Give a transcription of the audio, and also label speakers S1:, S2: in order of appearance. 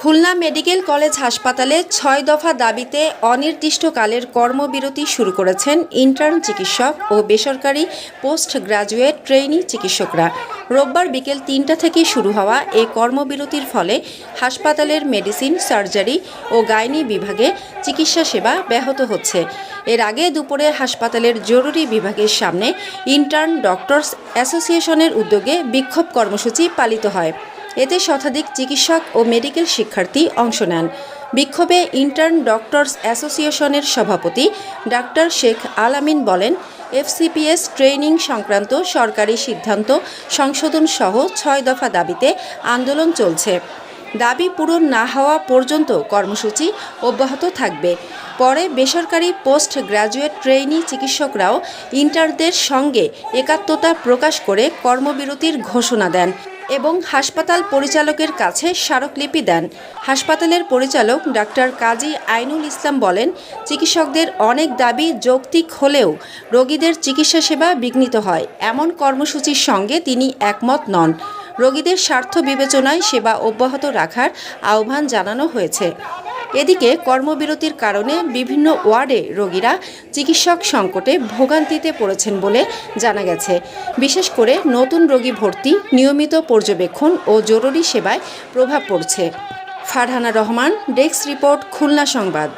S1: Khulna medical college হাসপাতালে ৬ দফা দাবিতে অনির্দিষ্টকালের কর্মবিরতি শুরু করেছেন ইন্টার্ন চিকিৎসক ও বেসরকারি পোস্ট গ্রাজুয়েট ট্রেইনি চিকিৎসকরা। রোববার বিকেল ৩টা থেকে শুরু হওয়া এই কর্মবিরতির ফলে হাসপাতালের মেডিসিন, সার্জারি ও গাইনি বিভাগে চিকিৎসা সেবা ব্যাহত হচ্ছে। এর আগে দুপুরে হাসপাতালের জরুরি বিভাগের সামনে ইন্টার্ন ডক্টরস অ্যাসোসিয়েশনের উদ্যোগে বিক্ষোভ কর্মসূচি পালিত হয়। এতে শতাধিক চিকিৎসক ও মেডিকেল শিক্ষার্থী অংশ নেন। বিক্ষোভে ইন্টার্ন ডক্টরস অ্যাসোসিয়েশনের সভাপতি ডাক্তার শেখ আল আমিন বলেন, এফসিপিএস ট্রেনিং সংক্রান্ত সরকারি সিদ্ধান্ত সংশোধন সহ ৬ দফা দাবিতে আন্দোলন চলছে। দাবি পূরণ না হওয়া পর্যন্ত কর্মসূচি অব্যাহত থাকবে। পরে বেসরকারি পোস্ট গ্রাজুয়েট ট্রেইনি চিকিৎসকরাও ইন্টার্নদের সঙ্গে একাত্মতা প্রকাশ করে কর্মবিরতির ঘোষণা দেন এবং হাসপাতাল পরিচালকের কাছে স্মারকলিপি দেন। হাসপাতালের পরিচালক ডাক্তার কাজী আইনুল ইসলাম বলেন, চিকিৎসকদের অনেক দাবি যৌক্তিক হলেও রোগীদের চিকিৎসা সেবা বিঘ্নিত হয়, এমন কর্মসূচির সঙ্গে তিনি একমত নন। রোগীদের স্বার্থ বিবেচনায় সেবা অব্যাহত রাখার আহ্বান জানানো হয়েছে। এদিকে কর্মবিরতির কারণে বিভিন্ন ওয়ার্ডে রোগীরা চিকিৎসক সংকটে ভোগান্তিতে পড়েছেন বলে জানা গেছে। বিশেষ করে নতুন রোগী ভর্তি, নিয়মিত পর্যবেক্ষণ ও জরুরি সেবায় প্রভাব পড়ছে। ফারহানা রহমান, ডেস্ক রিপোর্ট, খুলনা সংবাদ।